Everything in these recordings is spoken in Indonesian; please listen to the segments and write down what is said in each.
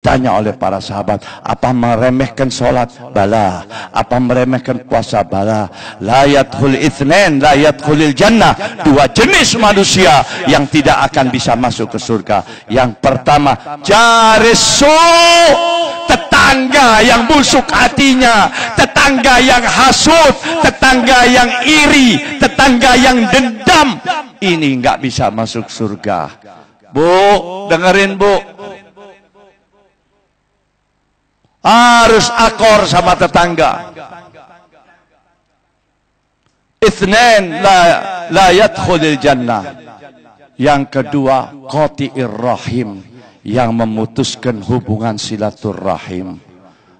ditanya oleh para sahabat, apa meremehkan sholat? Bala. Apa meremehkan puasa? Bala. La yadkhul itsnain la yadkhulil jannah. Dua jenis manusia yang tidak akan bisa masuk ke surga. Yang pertama, jarisu, tetangga yang busuk hatinya, tetangga yang hasut, tetangga yang iri, tetangga yang dendam. Ini nggak bisa masuk surga. Bu, dengerin bu, harus akor sama tetangga. Itsnain la yadkhulul jannah. Yang kedua, qati'ir rahim, yang memutuskan hubungan silaturahim.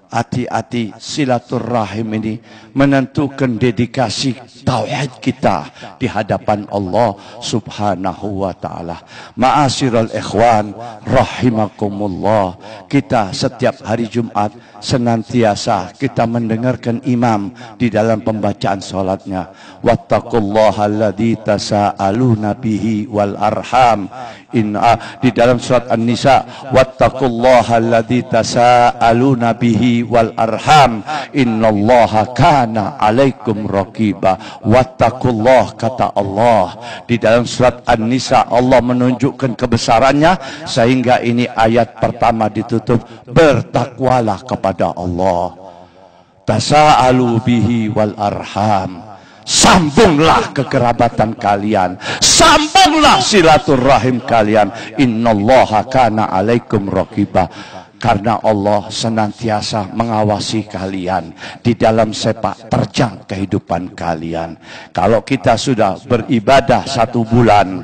Hati-hati, silaturahim ini menentukan dedikasi tauhid kita di hadapan Allah Subhanahu wa taala. Ma'asyiral ikhwan rahimakumullah, kita setiap hari Jumat senantiasa kita mendengarkan imam di dalam pembacaan salatnya, wattaqullaha alladzi tasaaluna bihi wal arham. Di dalam surat An-Nisa, wattaqullaha alladzi tasaaluna bihi wal arham innallaha kana alaikum raqiba. Wattaqullah, kata Allah di dalam surat An-Nisa. Allah menunjukkan kebesarannya sehingga ini ayat pertama ditutup, bertakwalah kepada Allah. Tasa'alu bihi wal arham, sambunglah kekerabatan kalian, sambunglah silaturahim kalian. Innallaha kana alaikum raqiba. Karena Allah senantiasa mengawasi kalian di dalam sepak terjang kehidupan kalian. Kalau kita sudah beribadah 1 bulan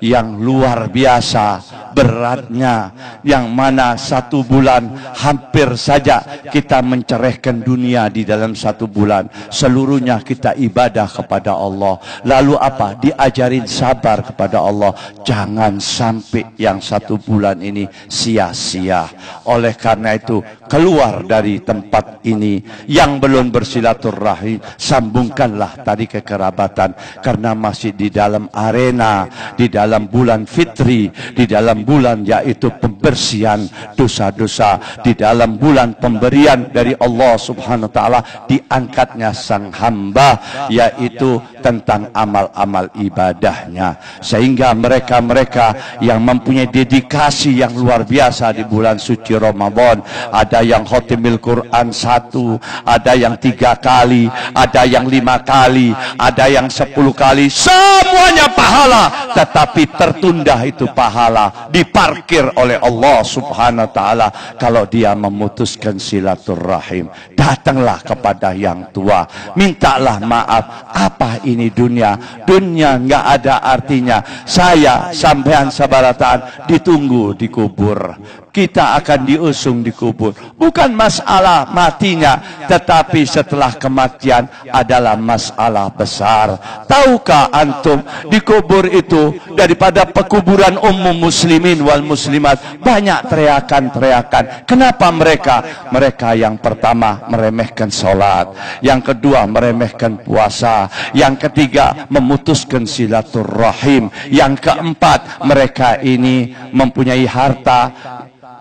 yang luar biasa beratnya, yang mana 1 bulan hampir saja kita mencerehkan dunia di dalam 1 bulan, seluruhnya kita ibadah kepada Allah. Lalu apa? Diajarin sabar kepada Allah. Jangan sampai yang 1 bulan ini sia-sia. Oleh karena itu, keluar dari tempat ini yang belum bersilaturahim, sambungkanlah tadi kekerabatan, karena masih di dalam arena, di dalam bulan fitri, di dalam bulan yaitu pembersihan dosa-dosa, di dalam bulan pemberian dari Allah Subhanahu wa taala, diangkatnya sang hamba, yaitu tentang amal-amal ibadahnya. Sehingga mereka-mereka yang mempunyai dedikasi yang luar biasa di bulan suci Ramadan, ada yang khotimil Quran 1, ada yang 3 kali, ada yang 5 kali, ada yang 10 kali, semuanya pahala. Tetapi tertunda itu pahala, diparkir oleh Allah Subhanahu wa taala kalau dia memutuskan silaturahim. Datanglah kepada yang tua, mintalah maaf. Apa ini dunia? Dunia nggak ada artinya. Saya sampean sabarataan ditunggu di kubur. Kita akan diusung di kubur. Bukan masalah matinya, tetapi setelah kematian adalah masalah besar. Tahukah antum, di kubur itu daripada pekuburan umum muslimin wal muslimat banyak teriakan-teriakan. Kenapa mereka? Mereka yang pertama meremehkan sholat, yang kedua meremehkan puasa, yang ketiga memutuskan silaturahim, yang keempat mereka ini mempunyai harta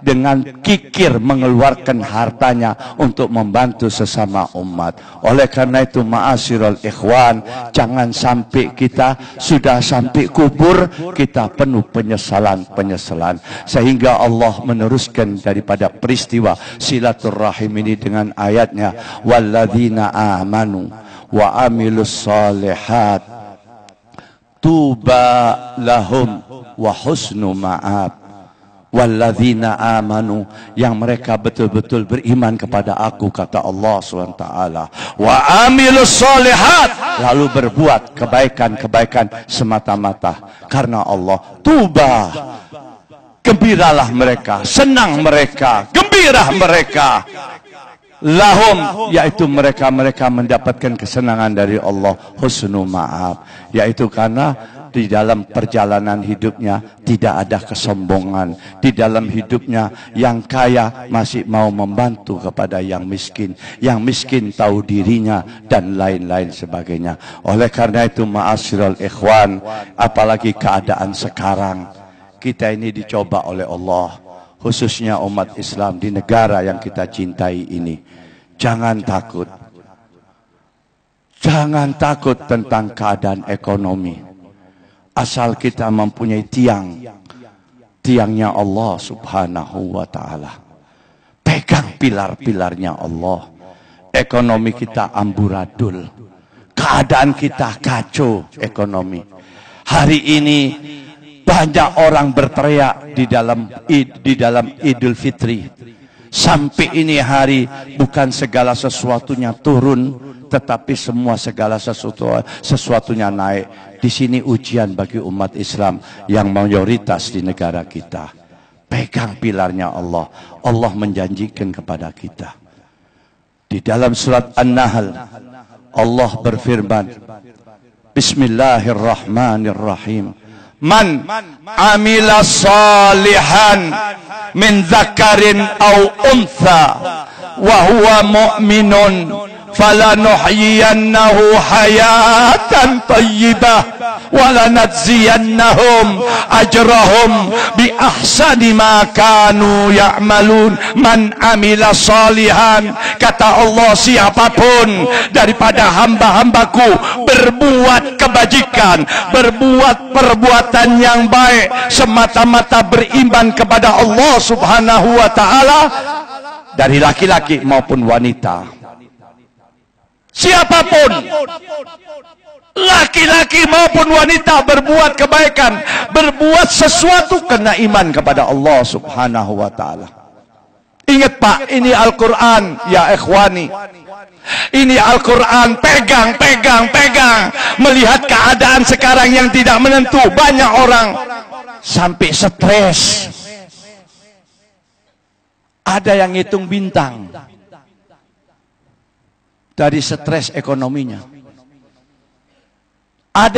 dengan kikir mengeluarkan hartanya untuk membantu sesama umat. Oleh karena itu, ma'asyiral ikhwan, jangan sampai kita sudah sampai kubur kita penuh penyesalan-penyesalan. Sehingga Allah meneruskan daripada peristiwa silaturahim ini dengan ayatnya, walladzina amanu wa amilus solihat tuba lahum wa husnu ma'ab. Walladzina amanu, yang mereka betul-betul beriman kepada aku, kata Allah SWT, wa amilus solihat, lalu berbuat kebaikan-kebaikan semata-mata karena Allah. Tuba, gembiralah mereka, senang mereka, gembira mereka, lahum, yaitu mereka mendapatkan kesenangan dari Allah, husnu ma'ab, yaitu karena di dalam perjalanan hidupnya tidak ada kesombongan. Di dalam hidupnya yang kaya masih mau membantu kepada yang miskin. Yang miskin tahu dirinya dan lain-lain sebagainya. Oleh karena itu, ma'asyiral ikhwan, apalagi keadaan sekarang, kita ini dicoba oleh Allah. khususnya umat Islam di negara yang kita cintai ini. Jangan takut. Jangan takut tentang keadaan ekonomi. Asal kita mempunyai tiangnya Allah subhanahu wa ta'ala. Pegang pilar-pilarnya Allah. Ekonomi kita amburadul. Keadaan kita kacau ekonomi. Hari ini banyak orang berteriak di dalam Idul Fitri. Sampai ini hari bukan segala sesuatunya turun, tetapi semua segala sesuatunya naik. Di sini ujian bagi umat Islam yang mayoritas di negara kita. Pegang pilarnya Allah. Allah menjanjikan kepada kita. Di dalam surat An-Nahl Allah berfirman, Bismillahirrahmanirrahim. Man amila salihan min dzakarin aw untha wa huwa mu'minun falanuhyiyannahu hayatan thayyibah wa lanajziyannahum ajrahum bi ahsani ma kanu ya'malun. Man amila salihan, kata Allah, siapapun daripada hamba-hambaku berbuat kebajikan, berbuat perbuatan yang baik semata-mata beriman kepada Allah subhanahu wa ta'ala, dari laki-laki maupun wanita. Siapapun, laki-laki maupun wanita, berbuat kebaikan, berbuat sesuatu kena iman kepada Allah subhanahu wa ta'ala. Ingat Pak, ini Al-Quran ya ikhwani. Ini Al-Quran, pegang. Melihat keadaan sekarang yang tidak menentu, banyak orang sampai stres. Ada yang hitung bintang dari stres ekonominya. Ada